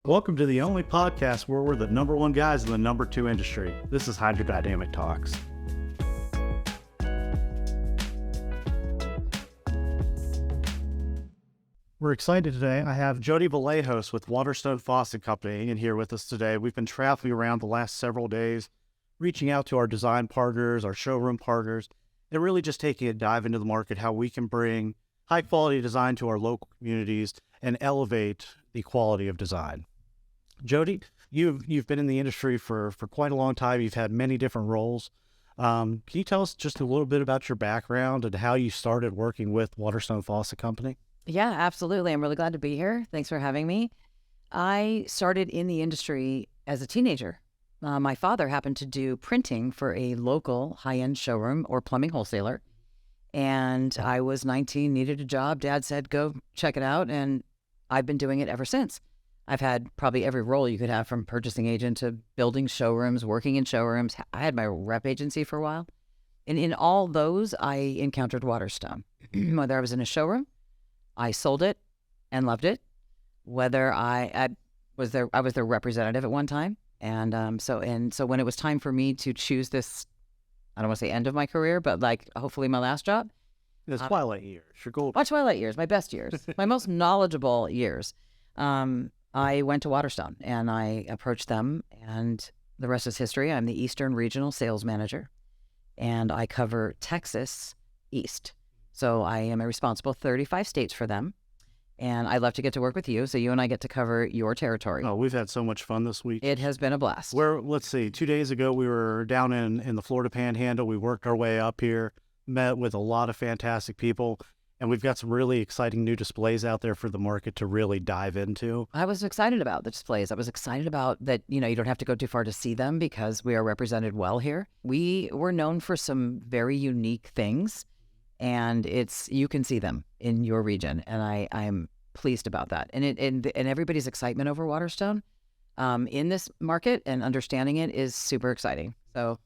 Welcome to the only podcast where we're the number one guys in the number two industry. This is HydroDynamic Talks. We're excited today. I have Jody Vallejos with Waterstone Faucet Company in here with us today. We've been traveling around the last several days, reaching out to our design partners, our showroom partners, and really just taking a dive into the market, how we can bring high quality design to our local communities and elevate the quality of design. Jody, you've been in the industry for quite a long time. You've had many different roles. Can you tell us just a little bit about your background and how you started working with Waterstone Faucet Company? Yeah, absolutely. I'm really glad to be here. Thanks for having me. I started in the industry as a teenager. My father happened to do printing for a local high-end showroom or plumbing wholesaler. And I was 19, needed a job. Dad said, go check it out. And I've been doing it ever since. I've had probably every role you could have, from purchasing agent to building showrooms, working in showrooms. I had my rep agency for a while. And in all those, I encountered Waterstone. Whether I was in a showroom, I sold it and loved it. Whether I was their representative at one time. And so when it was time for me to choose this, I don't want to say end of my career, but like hopefully my last job. The twilight years, your gold. My twilight years, my best years, my most knowledgeable years. I went to Waterstone and I approached them, and the rest is history. I'm the Eastern Regional Sales Manager, and I cover Texas East. So I am responsible 35 states for them. And I love to get to work with you, so you and I get to cover your territory. Oh, we've had so much fun this week. It has been a blast. Let's see, 2 days ago, we were down in the Florida Panhandle. We worked our way up here, met with a lot of fantastic people, and we've got some really exciting new displays out there for the market to really dive into. I was excited about the displays. I was excited about that, you don't have to go too far to see them because we are represented well here. We were known for some very unique things, and you can see them in your region, and I'm pleased about that. And everybody's excitement over Waterstone in this market and understanding it is super exciting. So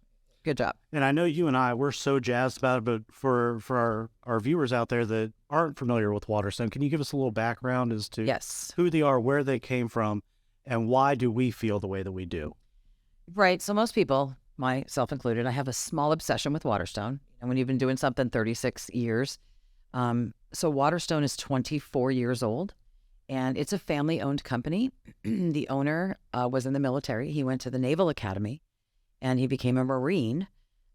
good job. And I know you and we're so jazzed about it, but for our viewers out there that aren't familiar with Waterstone, can you give us a little background as to who they are, where they came from, and why do we feel the way that we do? Right. So most people, myself included, I have a small obsession with Waterstone. And when you've been doing something 36 years, so Waterstone is 24 years old, and it's a family-owned company. The owner was in the military. He went to the Naval Academy, and he became a Marine.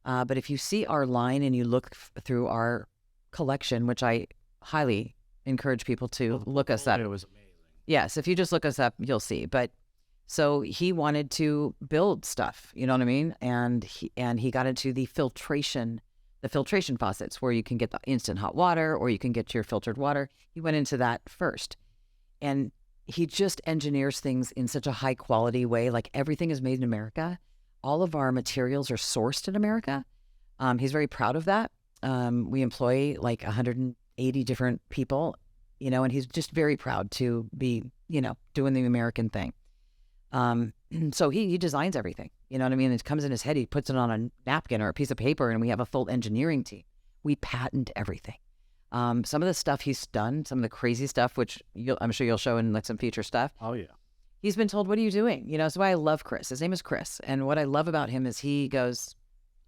But if you see our line and you look through our collection, which I highly encourage people to look us up. It was amazing. Yes, if you just look us up, you'll see. But so he wanted to build stuff, you know what I mean? And he got into the filtration faucets, where you can get the instant hot water or you can get your filtered water. He went into that first. And he just engineers things in such a high quality way. Like, everything is made in America. All of our materials are sourced in America. He's very proud of that. We employ like 180 different people, and he's just very proud to be, doing the American thing. So he designs everything, you know what I mean? It comes in his head, he puts it on a napkin or a piece of paper, and we have a full engineering team. We patent everything. Some of the stuff he's done, some of the crazy stuff, which I'm sure you'll show in like some future stuff. Oh yeah. He's been told, what are you doing? That's why I love Chris. His name is Chris. And what I love about him is he goes,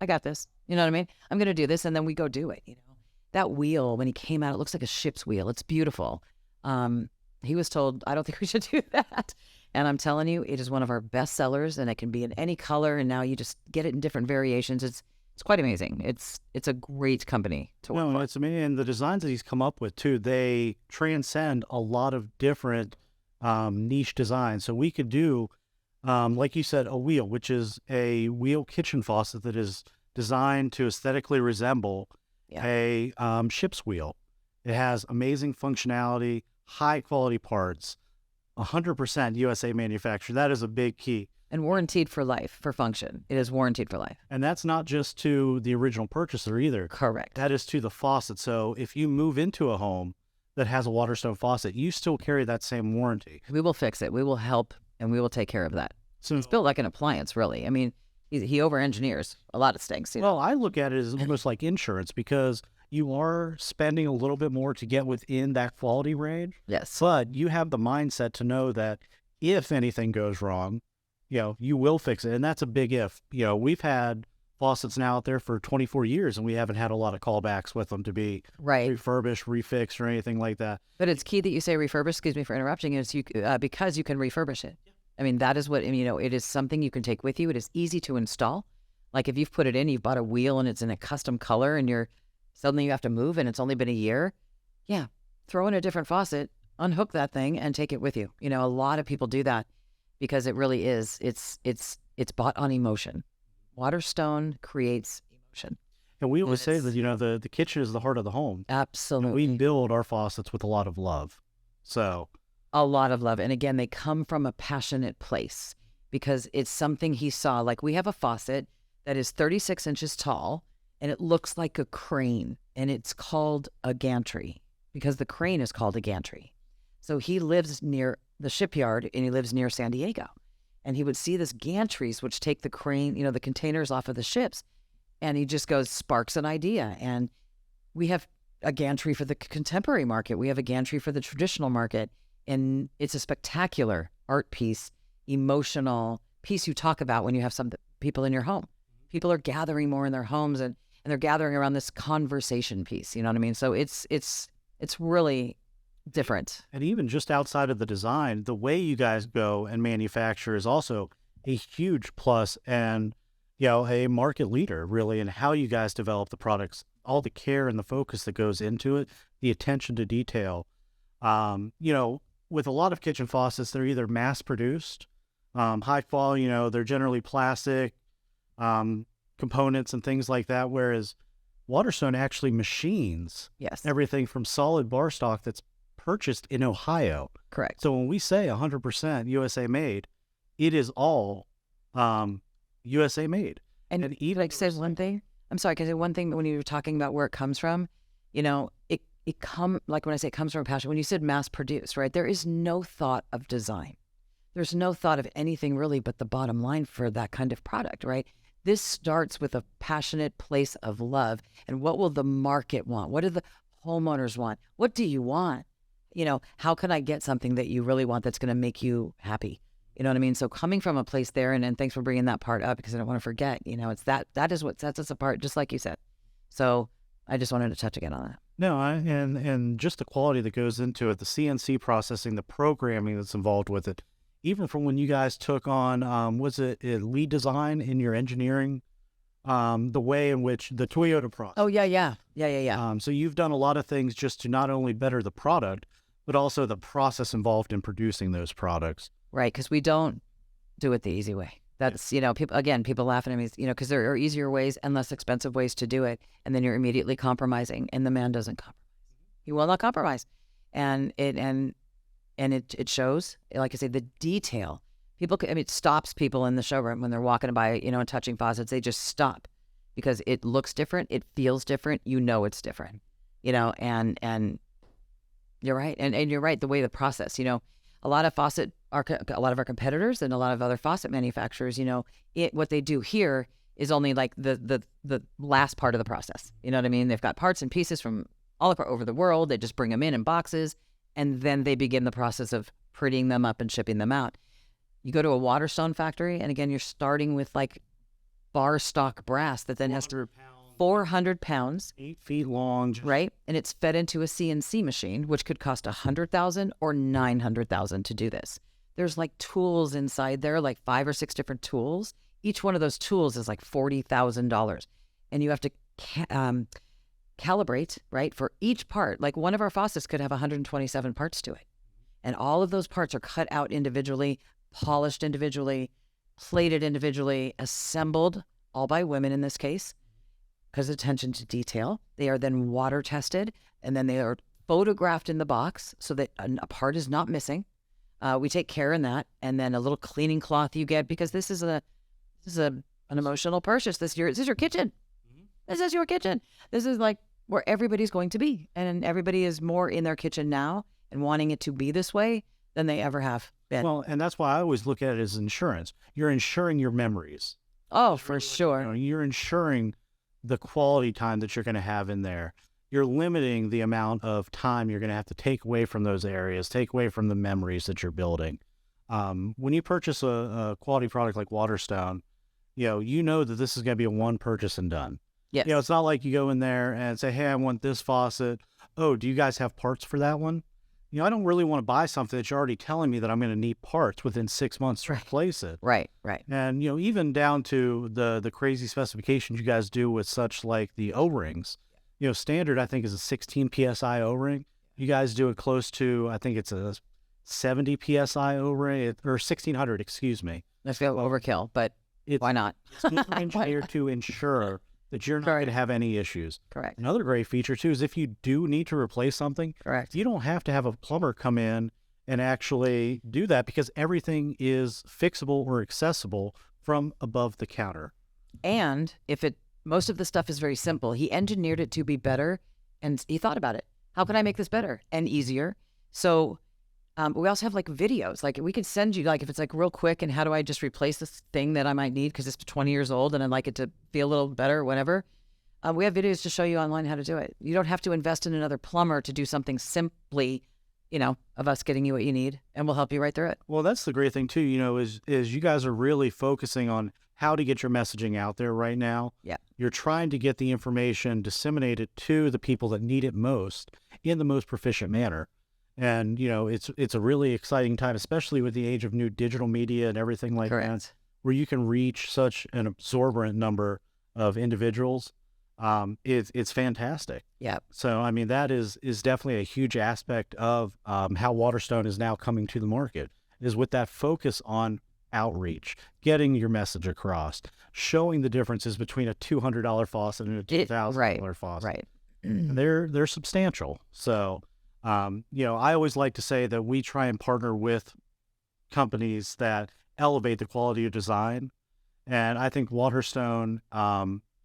I got this. You know what I mean? I'm going to do this. And then we go do it. That wheel, when he came out, it looks like a ship's wheel. It's beautiful. He was told, I don't think we should do that. And I'm telling you, it is one of our best sellers, and it can be in any color. And now you just get it in different variations. It's quite amazing. It's a great company to work for. It's amazing. And the designs that he's come up with too, they transcend a lot of different niche designs. So we could do, like you said, a wheel, which is a wheel kitchen faucet that is designed to aesthetically resemble a ship's wheel. It has amazing functionality, high quality parts, 100% USA manufactured. That is a big key. And warranted for life, for function. It is warranted for life. And that's not just to the original purchaser either. Correct. That is to the faucet. So if you move into a home that has a Waterstone faucet, you still carry that same warranty. We will fix it. We will help, and we will take care of that. So it's built like an appliance, really. I mean, he over-engineers a lot of things. Well, I look at it as almost like insurance, because you are spending a little bit more to get within that quality range. Yes. But you have the mindset to know that if anything goes wrong, you will fix it. And that's a big if. We've had faucets now out there for 24 years, and we haven't had a lot of callbacks with them to be Right. refurbished, refixed, or anything like that. But it's key that you say refurbish, excuse me for interrupting, is because you can refurbish it. I mean, that is what, it is something you can take with you. It is easy to install. Like if you've put it in, you've bought a wheel and it's in a custom color and suddenly you have to move and it's only been a year. Yeah. Throw in a different faucet, unhook that thing and take it with you. A lot of people do that because it really is, it's bought on emotion. Waterstone creates emotion. And we always say that, the kitchen is the heart of the home. Absolutely. And we build our faucets with a lot of love. So a lot of love. And again, they come from a passionate place because it's something he saw. Like we have a faucet that is 36 inches tall and it looks like a crane and it's called a gantry because the crane is called a gantry. So he lives near the shipyard and he lives near San Diego. And he would see this gantries, which take the crane, the containers off of the ships. And he just goes, sparks an idea. And we have a gantry for the contemporary market. We have a gantry for the traditional market. And it's a spectacular art piece, emotional piece you talk about when you have some people in your home. People are gathering more in their homes and they're gathering around this conversation piece. You know what I mean? So it's really different. And even just outside of the design, the way you guys go and manufacture is also a huge plus and, a market leader really in how you guys develop the products, all the care and the focus that goes into it, the attention to detail. With a lot of kitchen faucets, they're either mass produced, high fall, they're generally plastic, components and things like that. Whereas Waterstone actually machines everything from solid bar stock that's purchased in Ohio. Correct. So when we say 100% USA made, it is all USA made. And even like said one thing, I'm sorry, because one thing when you were talking about where it comes from, like when I say it comes from passion, when you said mass produced, right? There is no thought of design. There's no thought of anything really but the bottom line for that kind of product, right? This starts with a passionate place of love. And what will the market want? What do the homeowners want? What do you want? How can I get something that you really want that's going to make you happy? You know what I mean? So coming from a place there, and thanks for bringing that part up because I don't want to forget, it's that is what sets us apart, just like you said. So I just wanted to touch again on that. No, and just the quality that goes into it, the CNC processing, the programming that's involved with it, even from when you guys took on, was it lead design in your engineering, the way in which the Toyota process. Oh, yeah. So you've done a lot of things just to not only better the product, but also the process involved in producing those products. Right, because we don't do it the easy way. That's, people laughing at me, because there are easier ways and less expensive ways to do it. And then you're immediately compromising, and the man doesn't compromise. He will not compromise. And it shows, like I say, the detail. It stops people in the showroom when they're walking by, and touching faucets. They just stop because it looks different. It feels different. It's different, and you're right. And you're right. The way the process, a lot of our competitors and a lot of other faucet manufacturers, what they do here is only like the last part of the process. You know what I mean? They've got parts and pieces from all over the world. They just bring them in boxes, and then they begin the process of prettying them up and shipping them out. You go to a Waterstone factory, and again, you're starting with like bar stock brass that then has 400 pounds, 8 feet long, right? And it's fed into a CNC machine, which could cost $100,000 or $900,000 to do this. There's like tools inside there, like 5 or 6 different tools. Each one of those tools is like $40,000, and you have to calibrate, right, for each part. Like one of our faucets could have 127 parts to it, and all of those parts are cut out individually, polished individually, plated individually, assembled, all by women in this case, because attention to detail. They are then water tested, and then they are photographed in the box so that a part is not missing. We take care in that, and then a little cleaning cloth you get, because this is an emotional purchase. This is your kitchen. This is your kitchen. This is like where everybody's going to be, and everybody is more in their kitchen now and wanting it to be this way than they ever have been. Well, and that's why I always look at it as insurance. You're insuring your memories. Oh, for sure. You're insuring the quality time that you're going to have in there. You're limiting the amount of time you're going to have to take away from those areas, take away from the memories that you're building. When you purchase a quality product like Waterstone, you know that this is going to be a one purchase and done. Yes. It's not like you go in there and say, hey, I want this faucet. Oh, do you guys have parts for that one? I don't really want to buy something that you're already telling me that I'm going to need parts within 6 months to replace it. Right. And, even down to the crazy specifications you guys do with such like the O-rings. Standard, I think, is a 16 PSI O-ring. You guys do it close to, I think it's a 70 PSI O-ring, or 1600, excuse me. Let's go overkill, but why not? It's engineered to ensure that you're not going to have any issues. Correct. Another great feature, too, is if you do need to replace something, correct, you don't have to have a plumber come in and actually do that because everything is fixable or accessible from above the counter. And most of the stuff is very simple. He engineered it to be better, and he thought about it. How can I make this better and easier? So we also have like videos. Like we could send you, like if it's like real quick, and how do I just replace this thing that I might need because it's 20 years old and I'd like it to feel a little better, whatever. We have videos to show you online how to do it. You don't have to invest in another plumber to do something simply, of us getting you what you need, and we'll help you right through it. Well, that's the great thing too, is you guys are really focusing on how to get your messaging out there right now. Yeah. You're trying to get the information disseminated to the people that need it most in the most proficient manner. And, it's a really exciting time, especially with the age of new digital media and everything like that, where you can reach such an absorbent number of individuals. It's fantastic. Yeah. So, I mean, that is definitely a huge aspect of how Waterstone is now coming to the market, is with that focus on outreach, getting your message across, showing the differences between a $200 faucet and a $2,000 faucet. Right. They're substantial. So, I always like to say that we try and partner with companies that elevate the quality of design. And I think Waterstone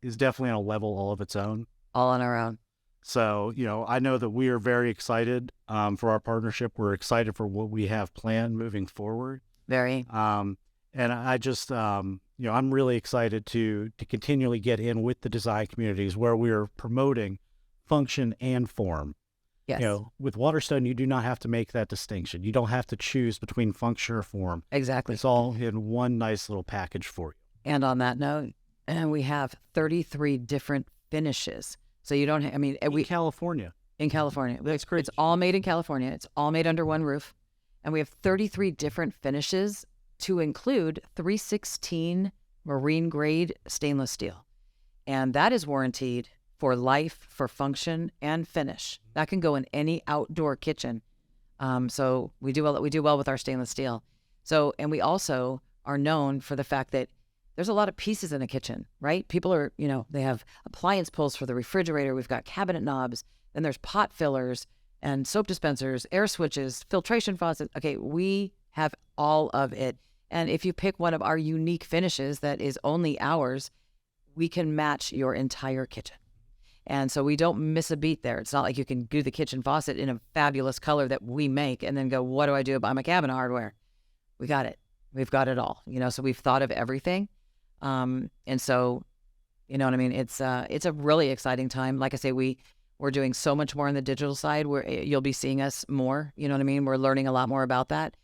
is definitely on a level all of its own. All on our own. So, I know that we are very excited for our partnership. We're excited for what we have planned moving forward. Very. And I just, I'm really excited to continually get in with the design communities where we are promoting function and form. Yes. With Waterstone, you do not have to make that distinction. You don't have to choose between function or form. Exactly. It's all in one nice little package for you. And on that note, we have 33 different finishes. So you don't, in California. In California. That's crazy. It's all made in California. It's all made under one roof. And we have 33 different finishes to include 316 marine grade stainless steel. And that is warranted for life, for function, and finish. That can go in any outdoor kitchen. So we do well with our stainless steel. So, and we also are known for the fact that there's a lot of pieces in a kitchen, right? People are, they have appliance pulls for the refrigerator. We've got cabinet knobs. Then there's pot fillers and soap dispensers, air switches, filtration faucets. Okay, we have all of it. And if you pick one of our unique finishes that is only ours, we can match your entire kitchen. And so we don't miss a beat there. It's not like you can do the kitchen faucet in a fabulous color that we make and then go, what do I do about my cabinet hardware? We got it. We've got it all, so we've thought of everything. And so, you know what I mean? It's a really exciting time. Like I say, we're doing so much more on the digital side where you'll be seeing us more, you know what I mean? We're learning a lot more about that.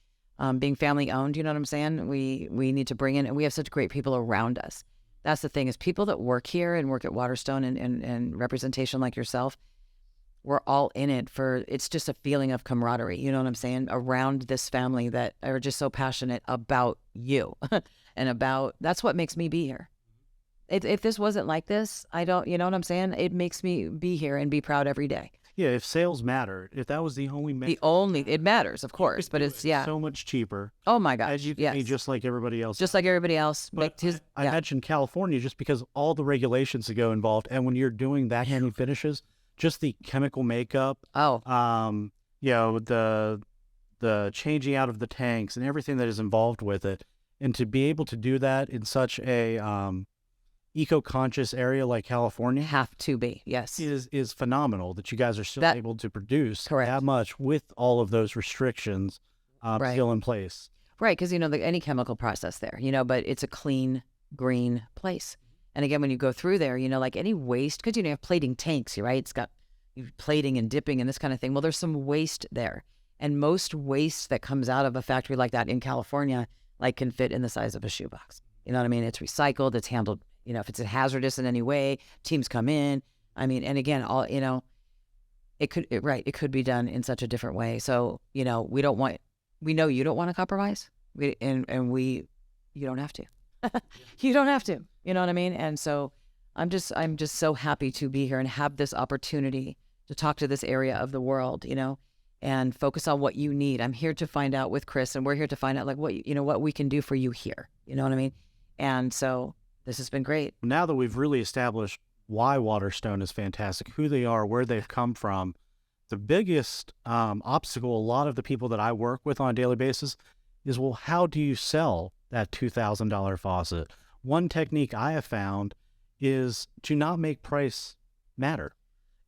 Being family owned, you know what I'm saying? We need to bring in, and we have such great people around us. That's the thing, is people that work here and work at Waterstone and representation like yourself, we're all in it for, it's just a feeling of camaraderie, you know what I'm saying, around this family that are just so passionate about you and about, that's what makes me be here. If this wasn't like this, I don't, you know what I'm saying? It makes me be here and be proud every day. Yeah, if sales mattered, if that was the only metric, it matters, of course, but it's, so much cheaper. Oh my gosh, as you can be just like everybody else. Just like everybody else. But I mentioned California just because all the regulations that go involved, and when you're doing that many finishes, just the chemical makeup, the changing out of the tanks and everything that is involved with it, and to be able to do that in such a eco-conscious area like California, have to be, yes, is phenomenal that you guys are still able to produce that much with all of those restrictions still in place. Right, because any chemical process there, but it's a clean, green place. And again, when you go through there, like any waste, because you have plating tanks, right? It's got plating and dipping and this kind of thing. Well, there's some waste there. And most waste that comes out of a factory like that in California, like, can fit in the size of a shoebox. You know what I mean? It's recycled, it's handled, if it's hazardous in any way, teams come in. I mean, and again, it could be done in such a different way. So, we know you don't want to compromise. You don't have to. You don't have to. You know what I mean? And so I'm just so happy to be here and have this opportunity to talk to this area of the world, and focus on what you need. I'm here to find out with Chris, and we're here to find out, like, what we can do for you here. You know what I mean? And so this has been great. Now that we've really established why Waterstone is fantastic, who they are, where they've come from, the biggest obstacle a lot of the people that I work with on a daily basis is, well, how do you sell that $2,000 faucet? One technique I have found is to not make price matter.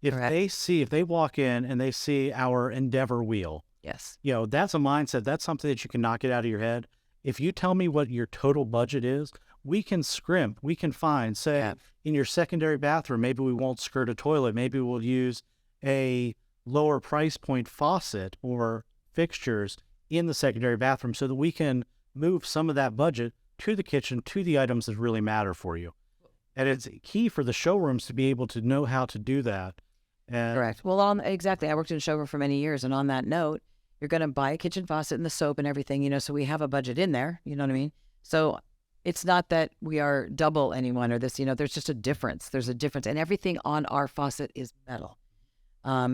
If they walk in and they see our Endeavor wheel, yes, that's a mindset. That's something that you cannot get out of your head. If you tell me what your total budget is, we can scrimp, we can find, say, in your secondary bathroom, maybe we won't skirt a toilet. Maybe we'll use a lower price point faucet or fixtures in the secondary bathroom so that we can move some of that budget to the kitchen, to the items that really matter for you. And it's key for the showrooms to be able to know how to do that. And correct. Well, exactly. I worked in a showroom for many years, and on that note, you're going to buy a kitchen faucet and the soap and everything, so we have a budget in there, you know what I mean? So it's not that we are double anyone or this, there's just a difference. There's a difference, and everything on our faucet is metal.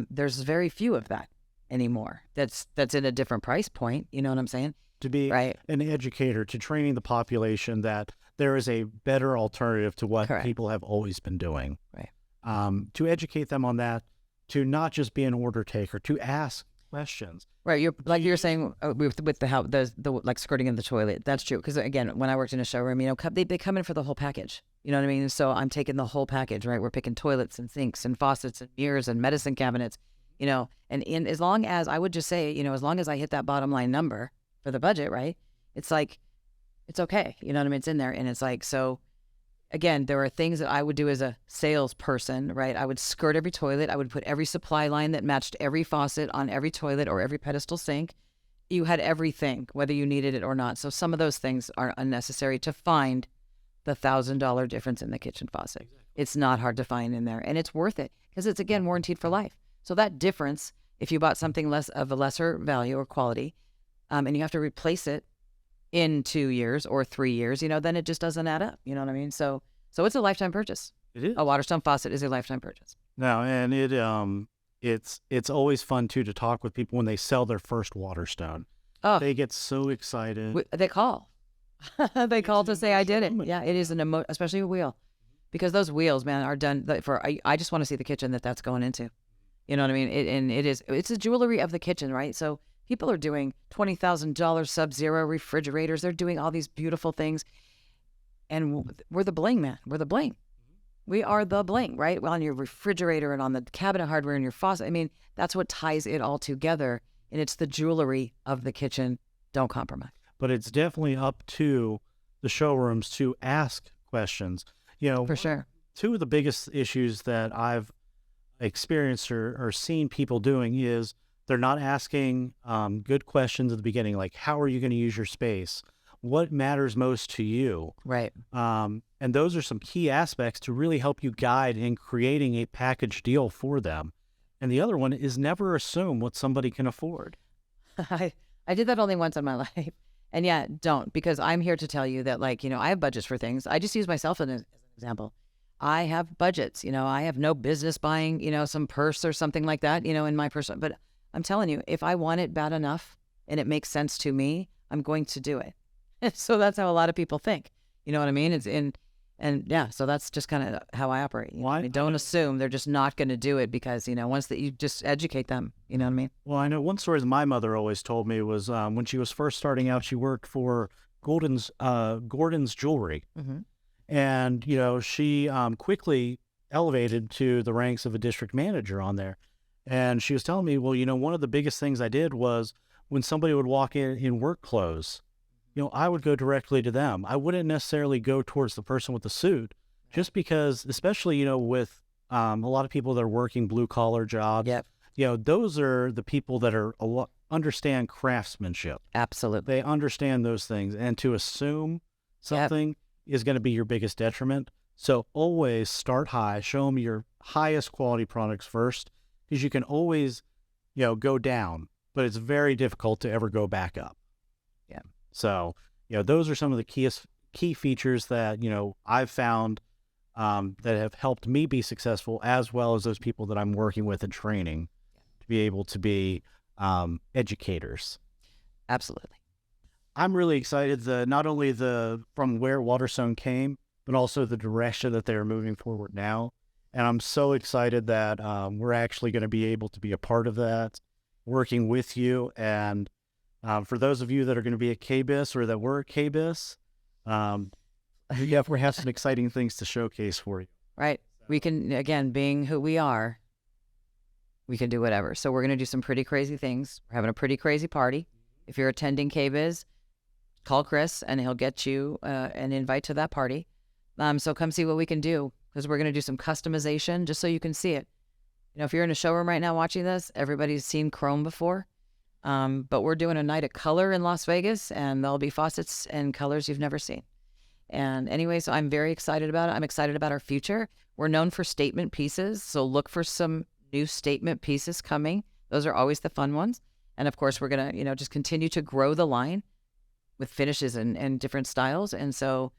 There's very few of that anymore. That's in a different price point. You know what I'm saying? To be an educator, to training the population that there is a better alternative to what people have always been doing. Right. To educate them on that, to not just be an order taker, to ask questions. Right. You're saying with the like skirting in the toilet. That's true. Because again, when I worked in a showroom, they come in for the whole package. You know what I mean? So I'm taking the whole package, right? We're picking toilets and sinks and faucets and mirrors and medicine cabinets, and as long as I would just say, as long as I hit that bottom line number for the budget, right? It's like, it's okay. You know what I mean? It's in there. And it's like, so again, there are things that I would do as a salesperson, right? I would skirt every toilet. I would put every supply line that matched every faucet on every toilet or every pedestal sink. You had everything, whether you needed it or not. So some of those things are unnecessary to find the $1,000 difference in the kitchen faucet. Exactly. It's not hard to find in there, and it's worth it because it's, again, warranted for life. So that difference, if you bought something less of a lesser value or quality, and you have to replace it in 2 years or 3 years, then it just doesn't add up. You know what I mean? So it's a lifetime purchase. It is. A Waterstone faucet is a lifetime purchase. No, and it's always fun too to talk with people when they sell their first Waterstone. Oh, they get so excited. They call. They call to say I did it. Yeah, it is especially a wheel, because those wheels, man, are done for. I just want to see the kitchen that's going into. You know what I mean? It's a jewelry of the kitchen, right? So people are doing $20,000 Sub-Zero refrigerators. They're doing all these beautiful things. And we're the bling, man. We're the bling. We are the bling, right? Well, on your refrigerator and on the cabinet hardware and your faucet. I mean, that's what ties it all together. And it's the jewelry of the kitchen. Don't compromise. But it's definitely up to the showrooms to ask questions. For sure. Two of the biggest issues that I've experienced or seen people doing is they're not asking good questions at the beginning, like, how are you going to use your space? What matters most to you? Right. And those are some key aspects to really help you guide in creating a package deal for them. And the other one is never assume what somebody can afford. I did that only once in my life. And yeah, don't, because I'm here to tell you that, like, I have budgets for things. I just use myself as an example. I have budgets, I have no business buying, some purse or something like that, in my purse. But I'm telling you, if I want it bad enough and it makes sense to me, I'm going to do it. So that's how a lot of people think. You know what I mean? So that's just kind of how I operate. Why? Don't assume they're just not going to do it because, once that you just educate them, you know what I mean? Well, I know one story that my mother always told me was when she was first starting out, she worked for Gordon's Jewelry. Mm-hmm. And, she quickly elevated to the ranks of a district manager on there. And she was telling me, well, one of the biggest things I did was when somebody would walk in work clothes, I would go directly to them. I wouldn't necessarily go towards the person with the suit, just because, especially, with a lot of people that are working blue collar jobs, yep. Those are the people that are understand craftsmanship. Absolutely. They understand those things. And to assume something is going to be your biggest detriment. So always start high, show them your highest quality products first, because you can always, go down, but it's very difficult to ever go back up. Yeah. So, those are some of the key features that, I've found that have helped me be successful, as well as those people that I'm working with and training to be able to be educators. Absolutely. I'm really excited not only from where Waterstone came, but also the direction that they're moving forward now. And I'm so excited that we're actually going to be able to be a part of that, working with you. And for those of you that are going to be at KBIS or that were at KBIS, we have some exciting things to showcase for you. Right. We can, again, being who we are, we can do whatever. So we're going to do some pretty crazy things. We're having a pretty crazy party. If you're attending KBIS, call Chris and he'll get you an invite to that party. So come see what we can do, because we're going to do some customization just so you can see it. If you're in a showroom right now watching this, everybody's seen chrome before. But we're doing a night of color in Las Vegas, and there'll be faucets and colors you've never seen. And anyway, so I'm very excited about it. I'm excited about our future. We're known for statement pieces, so look for some new statement pieces coming. Those are always the fun ones. And of course, we're going to, just continue to grow the line with finishes and different styles. And so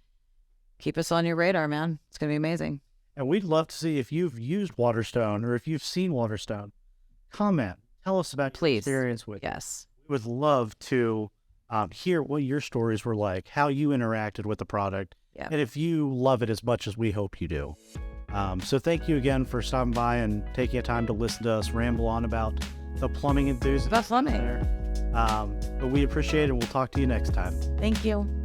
keep us on your radar, man. It's going to be amazing. And we'd love to see if you've used Waterstone or if you've seen Waterstone. Comment. Tell us about your experience with it. Yes. We would love to hear what your stories were like, how you interacted with the product, and if you love it as much as we hope you do. So thank you again for stopping by and taking a time to listen to us ramble on about the plumbing enthusiast. About plumbing. But we appreciate it, and we'll talk to you next time. Thank you.